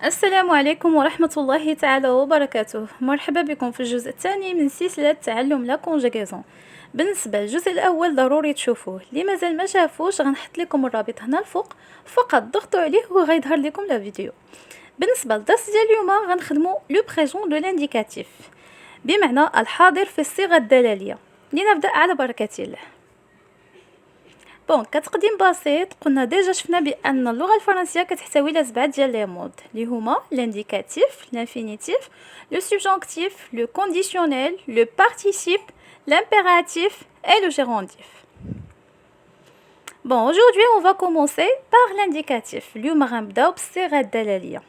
السلام عليكم ورحمة الله تعالى وبركاته. مرحبا بكم في الجزء الثاني من سلسلة تعلم لا كونجيغيزون. بالنسبة للجزء الأول ضروري تشوفوه، اللي مازال ما شافوش غنحط لكم الرابط هنا الفوق، فقط ضغطوا عليه وغيظهر لكم لا فيديو. بالنسبة للدرس ديال اليوم غنخدمو لو بريزون دو لانديكاتيف، بمعنى الحاضر في الصيغة الدلالية. لنبدأ على بركة الله. كتقديم بسيط قلنا ديجا شفنا بان اللغه الفرنسيه كتحتوي على 7 ديال لي مود اللي هما لانديكاتيف، لانفينيتيف، لو سبجونكتيف، لو كونديسيونيل، لو بارتيسيب، l'impératif et le gérondif. Aujourd'hui on va commencer par l'indicatif. اليوم غنبداو بالصيغه الدلاليه.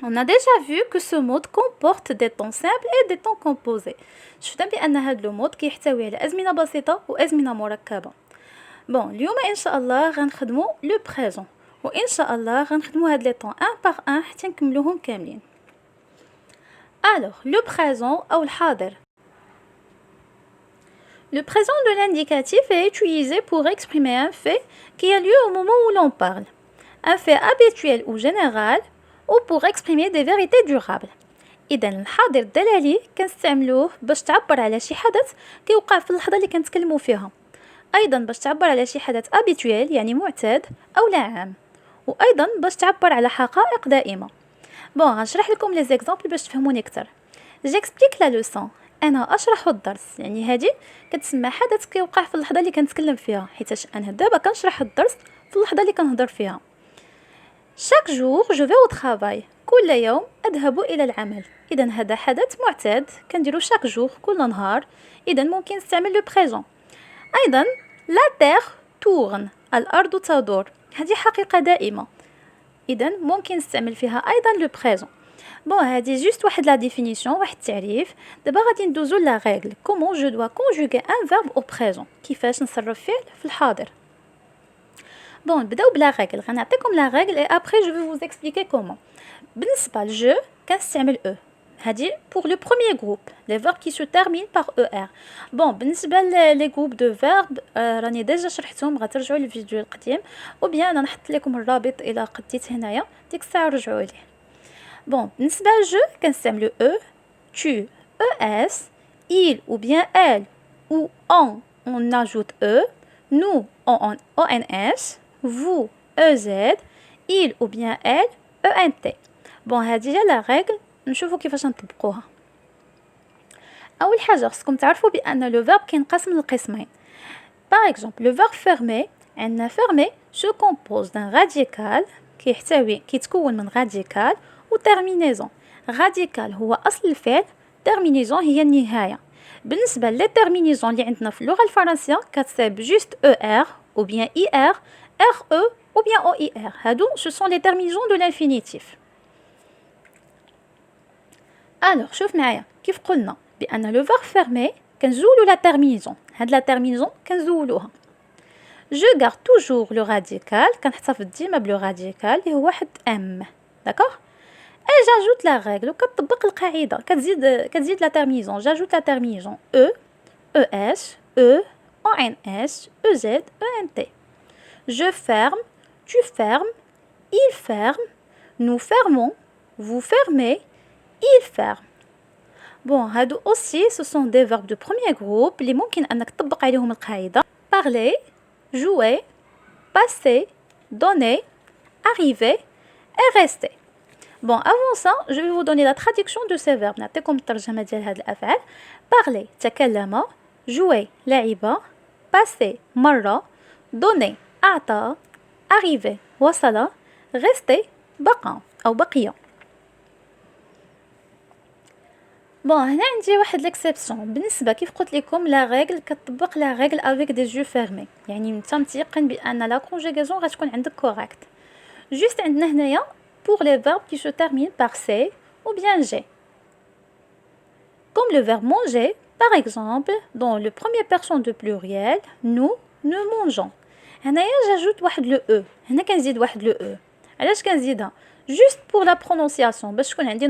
On a déjà vu que ce mode comporte des temps simples et des temps composés. شفنا بان هذا لو مود كيحتوي على ازمنه بسيطه وازمنه مركبه. اليوم ان شاء الله غنخدموا لو بريزون، وان شاء الله غنخدموا هاد لي طون ان باغ ان حتى نكملوهم كاملين. لو بريزون او الحاضر. Le présent de l'indicatif est utilisé pour exprimer un fait qui a lieu au moment où l'on parle, un fait habituel ou général, ou pour exprimer des vérités durables. إذا الحاضر الدلالي كنستعملوه باش تعبر على شي حدث كيوقع في اللحظة اللي كنتكلموا فيها، ايضا باش تعبر على شي حدث habituel يعني معتاد او لا عام، وايضا باش تعبر على حقائق دائمه. غنشرح لكم لي زيكزامبل باش تفهموني اكثر. جيكسبليك لا لوسون، انا اشرح الدرس، يعني هذه كتسمى حدث كيوقع في اللحظه اللي كنتكلم فيها، حيتاش انا دابا كنشرح الدرس في اللحظه اللي كنهضر فيها. chaque jour je vais au travail، كل يوم اذهب الى العمل. اذا هذا حدث معتاد كنديرو chaque jour كل نهار، اذا ممكن نستعمل لو بريزون. ايضا لا تير تورن، الارض تدور، هذه حقيقه دائمه، اذا ممكن نستعمل فيها ايضا لو بريزون. هذه جوست واحد لا ديفينيسيون، واحد التعريف. دابا غادي ندوزو لا ريغل كومون جو دوا كونجوغي ان فيرب او بريزون، كيفاش نصرف فعل في الحاضر. نبداو بلا ريغل، غنعطيكم لا ريغل اي ابري جو في فوز اكسبليكي كومون. بالنسبه لجو كنستعمل او، هادي pour le premier groupe les verbes qui se terminent par er. بالنسبه لي جروب دو فيرب راني ديجا شرحتهم، غترجعوا للفيديو القديم، او بيان انا نحط لكم الرابط الى قديت هنايا، ديك الساعه رجعوا ليه. بالنسبه لجو كنستعملوا او، tu, es, il ou bien elle ou on ajoute e, nous on ons, vous ez, il ou bien elle ent. هذه هي لا ريغل، نشوفوا كيفاش نطبقوها. اول حاجه خصكم تعرفوا بان لو فيرب كينقسم لقسمين. باغ اكزومبل لو فيرب فيرمي، عندنا فيرمي سو كومبوز دان راديكال، كيتكون من راديكال و تيرمينيزون. راديكال هو اصل الفعل، تيرمينيزون هي النهايه. بالنسبه لي تيرمينيزون اللي عندنا في اللغه الفرنسيه كتصيب جوست او ار او بيان اي ار، ار او ou bien OIR. هادو ce sont les terminaisons de l'infinitif. Alors شوف معايا كيف قلنا بأن لو فيرب فيرمي كنزولو لا تيرمينيزون، هاد لا تيرمينيزون كنزولوها. جو غارد توجور لو راديكال، كنحتفظ ديما بلو راديكال اللي هو واحد ام، داكوغ. اي جاجوت لا ريغل، وكتطبق القاعده، كتزيد لا تيرمينيزون. جاجوت لا تيرمينيزون او، او اس، او، او ان اس، او زد، او ان تي. Je ferme, tu fermes, il ferme, nous fermons, vous fermez, il ferme. هادو aussi ce sont des verbes de premier groupe اللي ممكن انك تطبق عليهم القاعده. parler, jouer, passer, donner, arriver et rester. Avant ça, je vais vous donner la traduction de ces verbes. نعطيكم الترجمه ديال هاد الافعال. parler تكلم، jouer لعب، passer مر، donner أعطى، arriver وصل، rester بقى أو بقي. هنا عندي واحد ليكسيبسيون. بالنسبة كيف قلت لكم لا ريغل كتطبق لا ريغل افيك دي جو فيرمي، يعني انت متيقن بان لا كونجيغيزون غتكون عندك كوريكت. جوست عندنا هنايا pour les verbes qui se terminent par c ou bien g, comme le verbe manger par exemple dans le premier personne de pluriel nous mangeons. هنايا جاجوت واحد لو او، هنا كنزيد واحد لو او. علاش كنزيدها؟ جوست بور لا برونونسياسيون، باش تكون عندي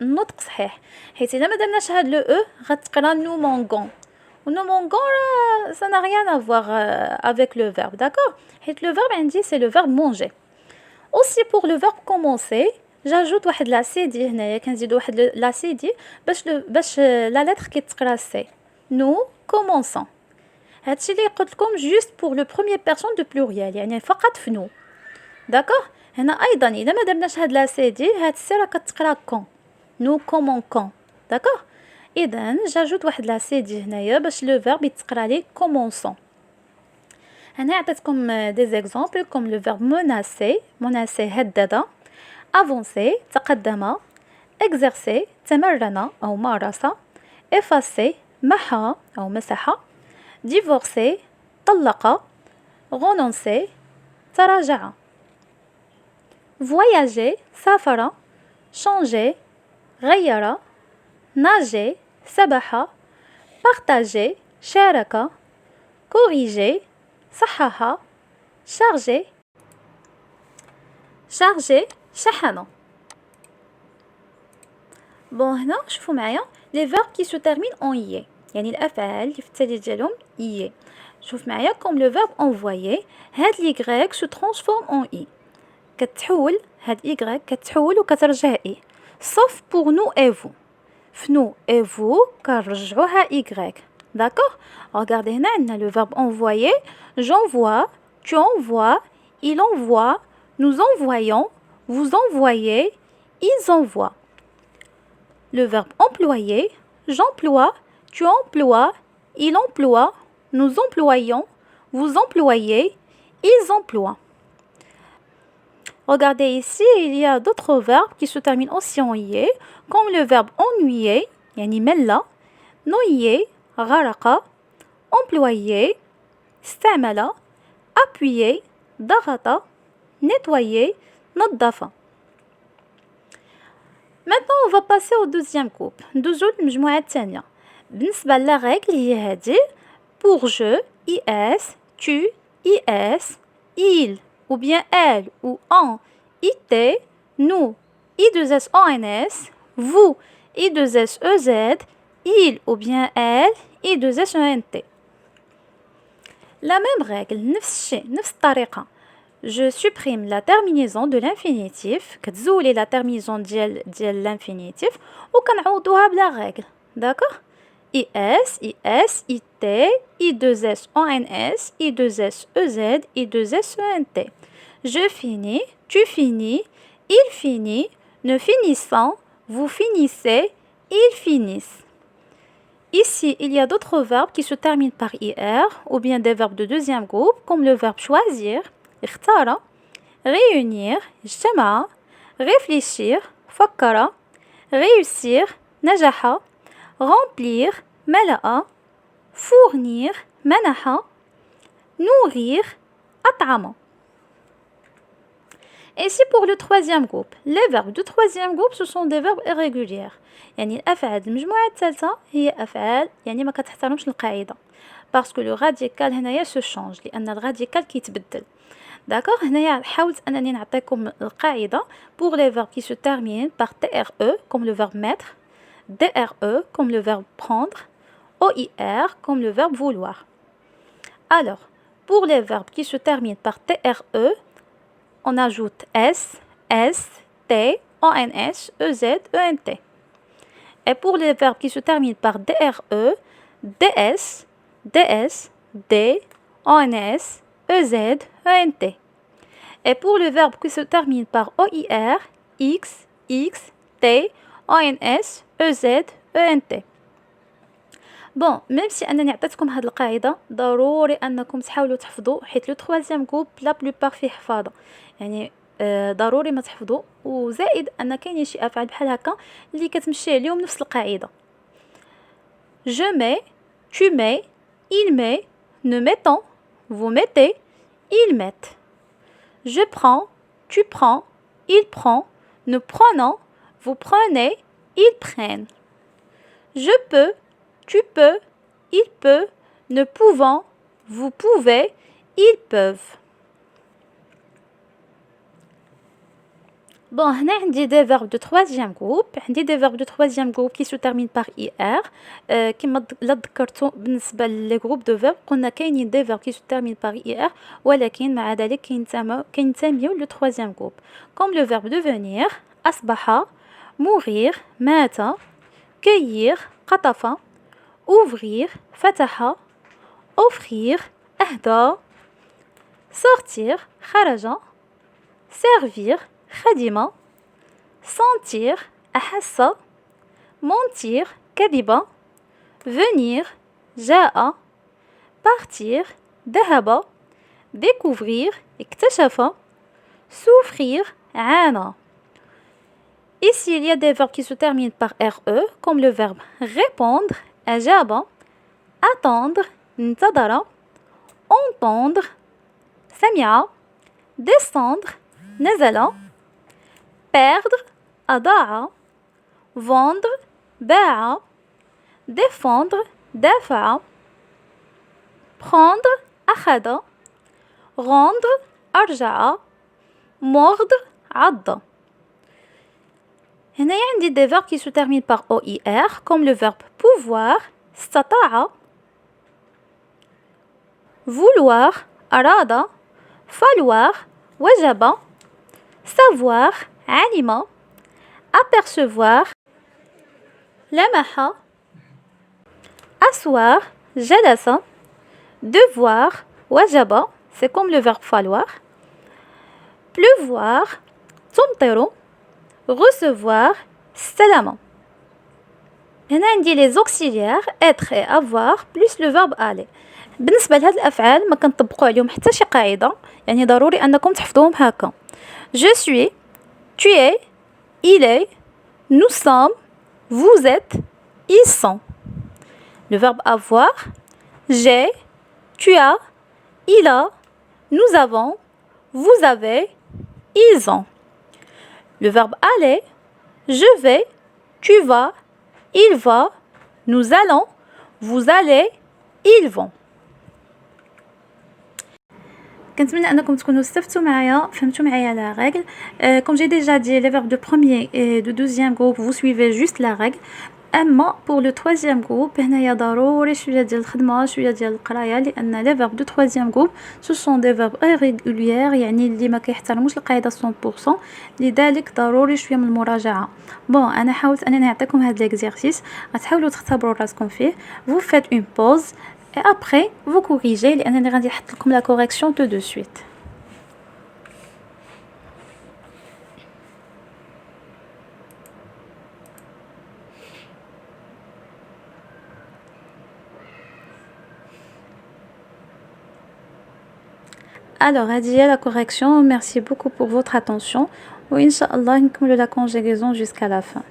النطق صحيح، حيت الا ما درناش هاد لو او غتقرا نو مونغون، و نو مونغون سا نا ريان افوار افيك لو فيرب، داكور، حيت لو فيرب عندي سي لو فيرب مونجي. aussi pour le verbe commencer j'ajoute واحد لا سي دي هنايا كنزيد واحد لا سي دي باش لا لتر كيتقرا سي. نو كومونسون. هادشي اللي قلت لكم جوست بور لو بروميير بيرسون دو بلوريال، يعني فقط في نو. داكوغ. هنا ايضا الا ما درناش هاد لا سي دي هاد السي راه كتقرا كون. نو كومون كون. داكوغ. اذا جاجوت واحد لا سي دي هنايا باش لو فيرب يتقرا لي كومونسون. هنا عطيتكم دي زيكزامبل كوم لو فيرب موناسي، موناسي هدد، افونسي تقدم، اكزرسي تمرن او مارس، افاسي محى او مسح، ديفورسي طلق، رونونسي تراجع. voyager سافر، changer غير، nager سبح، partager شارك، corriger صحح، charger شحن. بون هنا شوفوا معايا لي فيرب كي سو تيرمين اون ي، يعني الافعال اللي في التالي ديالهم ي. شوف معايا كوم لو فيرب انفويي، هاد لي غريك سو ترانسفورم اون اي، كتحول هاد ايغريك كتحول وكترجع اي، صوف بور نو اي فو. فنو اي فو كنرجعوها ايغريك. داكوغ. ريغاردي هنا عندنا لو فيرب انفويي، j'envoie, tu envoies, il envoie, nous envoyons, vous envoyez, ils envoient. Le verbe employer, j'emploie, tu emploies, il emploie, nous employons, vous employez, ils emploient. Regardez ici, il y a d'autres verbes qui se terminent aussi en ي, comme le verbe ennuyer, يعني مل، noyer, غرق، employer, استعمل، appuyer, ضغط، nettoyer, نظف. Maintenant on va passer au deuxième groupe. ندوزو للمجموعة الثانية. بالنسبة لا règle هي هادي، pour je, is, tu, is, il, ou bien elle, ou on, it, nous, i2s-ons, vous, i2s-ez, il, ou bien elle, i2s-ent. La même règle, نفس الشيء، نفس الطريقة. Je supprime la terminaison de l'infinitif، كتزولي la terminaison ديال l'infinitif وكنعوضوها بلا règle. D'accord. is, it, i2s-ons, i2s-ez, i2s-ent. Je finis, tu finis, il finit, nous finissons, vous finissez, ils finissent. Ici, il y a d'autres verbes qui se terminent par ir, ou bien des verbes de deuxième groupe, comme le verbe choisir, اختار، réunir، اجتمع، réfléchir، فكر، réussir، نجح، remplir، ملأ، fournir، منح، nourrir، أطعم. Et ici pour le troisième groupe, les verbes du troisième groupe ce sont des verbes irréguliers. يعني الأفعال المجموعة الثالثة هي أفعال يعني ما كتحترمش القاعدة. Parce que le radical هنايا se change، لأن الراديكال كيتبدل. D'accord. هنايا حاولت أنني نعطيكم القاعدة pour les verbes qui se terminent par TRE comme le verbe mettre, DRE comme le verbe prendre, OIR comme le verbe vouloir. Alors, pour les verbes qui se terminent par TRE, on ajoute S, T, ONS, EZ, ENT. Et pour les verbes qui se terminent par DRE, DS, D, ONS, EZ, ENT. Et pour le verbe qui se termine par OIR, X, T, ONS, EZ, ENT. بون ميم سي انني عطيتكم هاد القاعده ضروري انكم تحاولوا تحفظوا، حيت لو تروازيام جروب لا بلوبار فيه حفاظه، يعني ضروري ما تحفظوا. وزائد ان كاينين شي افعال بحال هكا اللي كتمشي عليهم نفس القاعده. je mets, tu mets, il met, nous mettons, vous mettez, ils mettent. Je prends, tu prends, il prend, nous prenons, vous prenez, ils prennent. Je peux, tu peux, il peut, nous pouvons, vous pouvez, ils peuvent. Bon, هنا عندي des verbes de troisième groupe، عندي des verbes de troisième groupe qui se terminent par IR. كما لا ذكرتوا بالنسبة للي جروب دو verb قلنا كاينين des verbes qui se terminent par IR ولكن مع ذلك كينتميو لو troisième groupe. Comme le verbe devenir، أصبح mourir مات cueillir قطف ouvrir فتح offrir أهدى sortir خرج servir خدم sentir أحس mentir كذب venir جاء partir ذهب découvrir اكتشف souffrir عانى. Ici, il y a des verbes qui se terminent par RE, comme le verbe répondre, أجاب, attendre, انتظر, entendre, سمع, descendre, نزل, perdre, أضاع, vendre, باع, défendre, دافع, prendre, أخذ, rendre, أرجع, mordre, عض. هنا عندي des verbes qui se terminent par OIR comme le verbe pouvoir استطاع vouloir أراد falloir وجب savoir علم apercevoir لمح asseoir جلس devoir وجب c'est comme le verbe falloir pleuvoir تمطر recevoir السلامة. هنا عندي les auxiliaires être et avoir plus le verbe aller. بالنسبة لهاد الأفعال ما كنطبقوا عليهم حتى شي قاعدة، يعني ضروري أنكم تحفظوهم هكا. Je suis, tu es, il est, nous sommes, vous êtes, ils sont. Le verbe avoir, j'ai, tu as, il a, nous avons, vous avez, ils ont. Le verbe aller, je vais, tu vas, il va, nous allons, vous allez, ils vont. كنتمنى انكم تكونوا استفدتوا معايا فهمتوا معايا la règle. Comme j'ai déjà dit, les verbes de premier et de deuxième groupe, vous suivez juste la règle. اما pour le troisième groupe هنايا ضروري شويه ديال الخدمه شويه ديال القرايه لان les verbes de troisième groupe ce sont des verbes irréguliers يعني اللي ما كيحترموش القاعده 100%. لذلك ضروري شويه من المراجعه. بون انا حاولت انني نعطيكم هذا ليكزيرسيس غتحاولوا تختبروا راسكم فيه. vous faites une pause et après vous corrigez لانني غادي نحط لكم la correction tout de suite. Alors, هذه la correction. Merci beaucoup pour votre attention. وإن شاء الله نكمل la conjugaison jusqu'à la fin.